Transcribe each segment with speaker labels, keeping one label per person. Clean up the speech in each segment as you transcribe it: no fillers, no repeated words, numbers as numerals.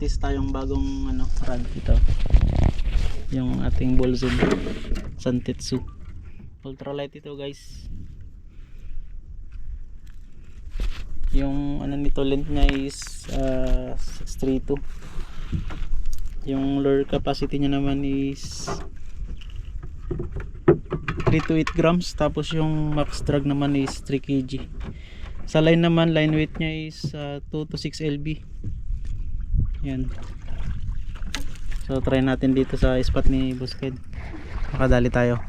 Speaker 1: practice tayong bagong rod ito. Yung ating Bolzon Santetsu. Ultralight ito guys. Yung nito length niya is 632. Yung lure capacity niya naman is 3 to 8 grams. Tapos yung max drag naman is 3 kg. Sa line naman, line weight niya is 2 to 6 lb. Yan. So try natin dito sa spot ni Busked. Makadali tayo.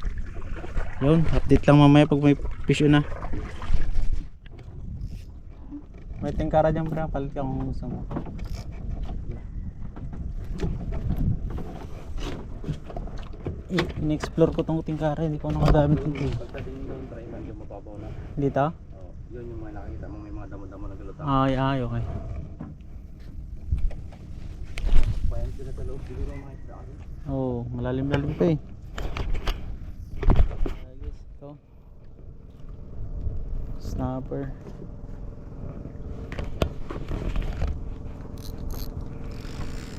Speaker 1: Yun, update lang mamaya pag may fish na. May tingkara dyan bro, palit ka kung gusto mo. In-explore ko tong tingkara, hindi ko nakagamit ito. Dito?
Speaker 2: Yun yung mga nakikita mo, may mga damo-damo na galutang.
Speaker 1: Ay, okay.
Speaker 2: Bayan sila sa loob, siguro mga isda.
Speaker 1: Oo, malalim-lalim pa eh. Guys, ito. Snapper.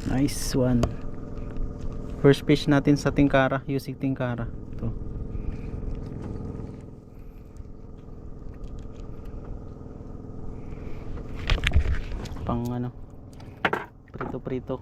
Speaker 1: Nice one. First fish natin sa tingkara, using tingkara. Ito. Pang prito-prito.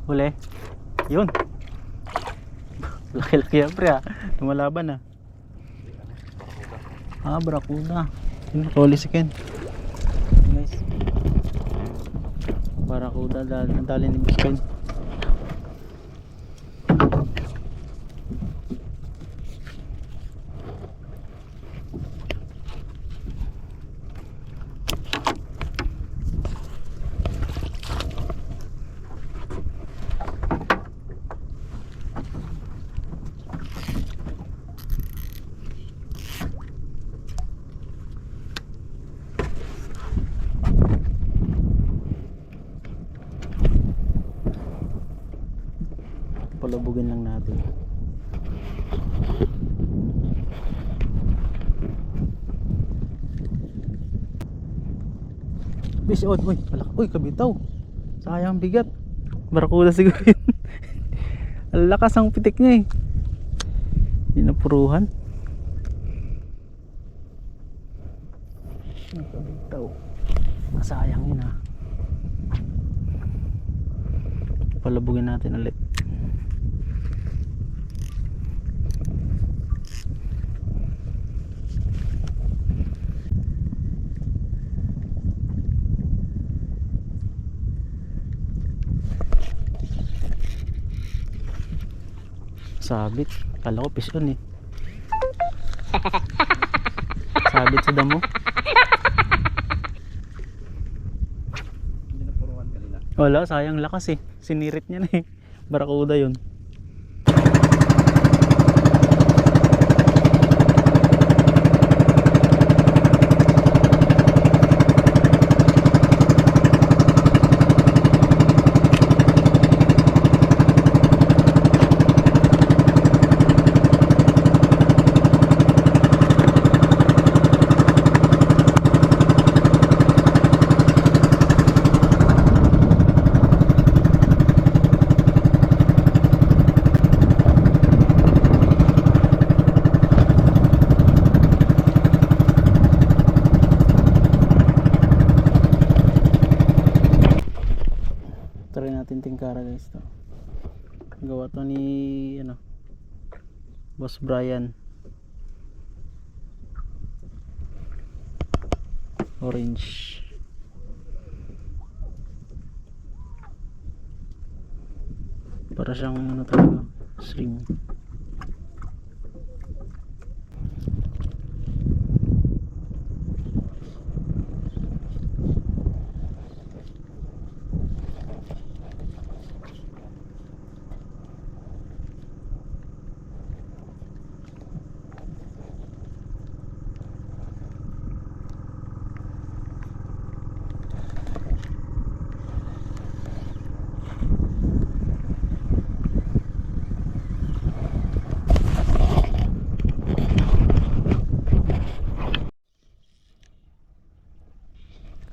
Speaker 1: Huli. Yun. Laki-laki yan pre ha. Lumalaban ah. Barakuda. Yun, huli si Ken. Guys. Barakuda. Dali ni Busked. Palubugin lang natin. Fish on, uy, palak, uy, kabitaw. Sayang bigat. Barakuda siguro yun. Ang lakas ang pitik niya eh. Pinapuruhan. Kabitaw. Sayang yun ah. Palubugin natin ulit. Sabit. Kala ko fish on eh. Sabit sa damo.
Speaker 2: Hindi na puruan kanina.
Speaker 1: Wala, sayang lakas eh. Sinirit niya na eh. Barakuda yun. Try natin tingkara guys to. Gawa to ni Boss Brian. Orange. Para siyang talaga, shrimp.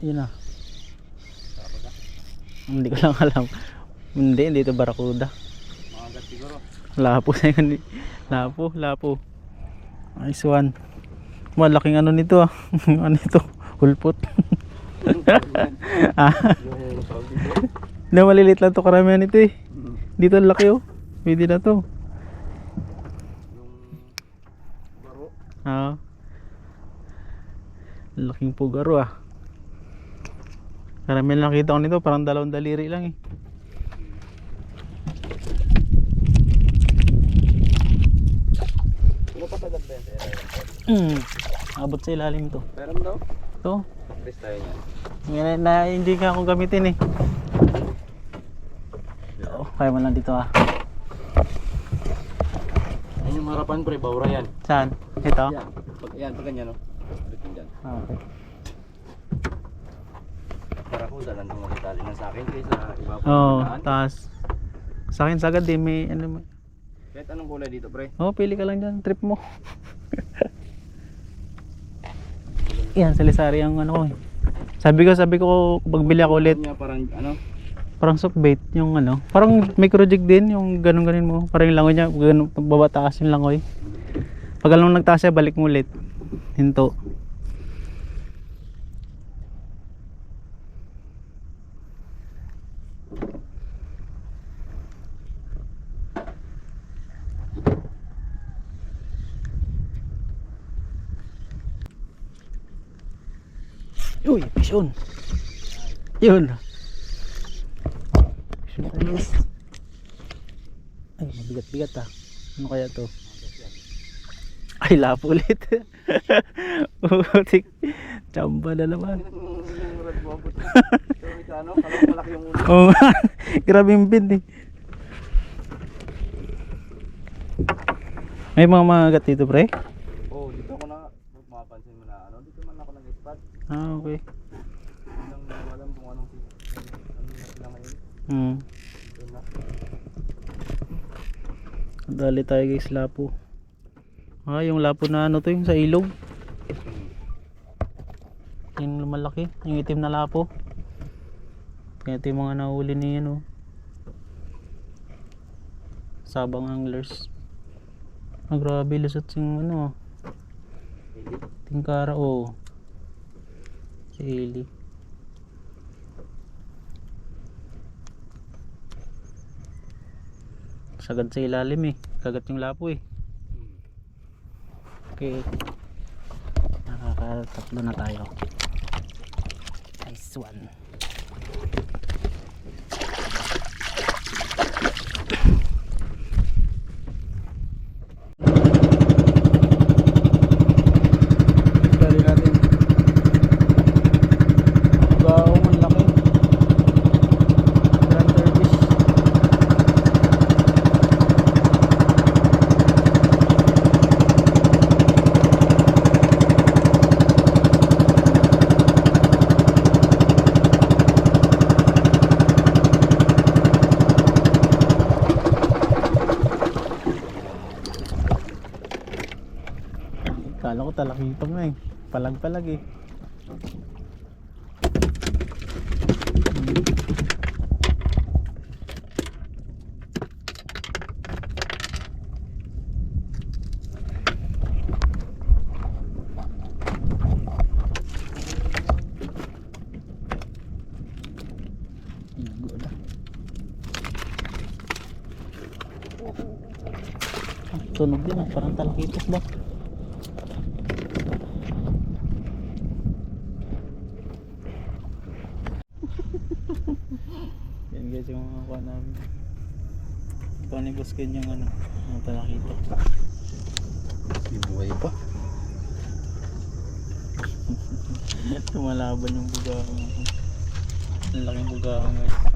Speaker 1: Yun na.
Speaker 2: Tapos na.
Speaker 1: Hindi ko lang alam. Hindi ito barakuda.
Speaker 2: Mga agat siguro.
Speaker 1: Lapo na yun. Lapo. Nice one. Malaking ano nito ah. Ano ito? Hulpot. Ah,
Speaker 2: Yung tawag dito.
Speaker 1: hindi malilit lang to karamihan ito eh. Dito ang laki oh. Pwede na to.
Speaker 2: Yung baro.
Speaker 1: Ah. Laking pugaro ah. Karamihan nakita ko nito parang dalawang daliri lang eh.
Speaker 2: Ano pa tagal ba yan sa area?
Speaker 1: Abot sa ilalim to.
Speaker 2: Meron daw?
Speaker 1: To.
Speaker 2: Press tayo niyan.
Speaker 1: Hindi ka ako gamitin eh. Oh, kaya mo lang dito ah.
Speaker 2: Ayun yung harapan pre, bawra yan.
Speaker 1: Saan? Ito?
Speaker 2: Yan, pag ganyan no. Ulit yun dyan.
Speaker 1: Ah, okay.
Speaker 2: Para ko dalan kung magkatali na sa akin kaysa iba po.
Speaker 1: Oh, taas. Sa akin sagad eh, may ano.
Speaker 2: Kahit anong kulay dito pre.
Speaker 1: Oh, pili ka lang dyan, trip mo. Yan, salisari ang ano ko eh. Sabi ko, pagbili ako ulit,
Speaker 2: Niya parang ano,
Speaker 1: parang soft bait yung ano. Parang micro jig din, yung ganun mo. Parang yung langoy niya, ganun, baba taas yung langoy. Pag alam mo nagtaas siya, balik mo ulit. Hinto. Uy, pisyon. Yun. Pisyon ulit. Ay, mabigat-bigat ah. Ano kaya to? Ay, lapo ulit. Putik. Chamba na naman.
Speaker 2: yung red bobot. Sorry ka ano, kalong malaki yung ulo.
Speaker 1: Oo nga. Grabe yung bid eh. May mga magat dito pre?
Speaker 2: Oh, dito ako na mapapansin mo na ano, dito man ako nag-spot.
Speaker 1: Ah, okay.
Speaker 2: Hindi lang alam kung anong ano na sila ngayon. Doon na.
Speaker 1: Dali tayo guys, lapo. Ah, yung lapo na ano to, yung sa ilog. Yung malaki, yung itim na lapo. Kaya ito yung mga nahuli ni ano. Sabang anglers. Ah, grabe, lusot yung ano. Tingkara, oh. Si Eli. Sagad sa ilalim eh. Kagat yung lapo eh. Okay. Nakakatatlo na tayo. Nice one. Dali natin. Gaong ang laki. Grand service. Kala ko talakitong na eh. Palag-palag eh. Tunog din ah. Parang talakitos ba? Yan guys yung mga kuha namin. Ito ni Buskin yung ano, mga talakito.
Speaker 2: Ibuhay pa.
Speaker 1: Tumalaban yung bugaong. Ang laking bugaong guys.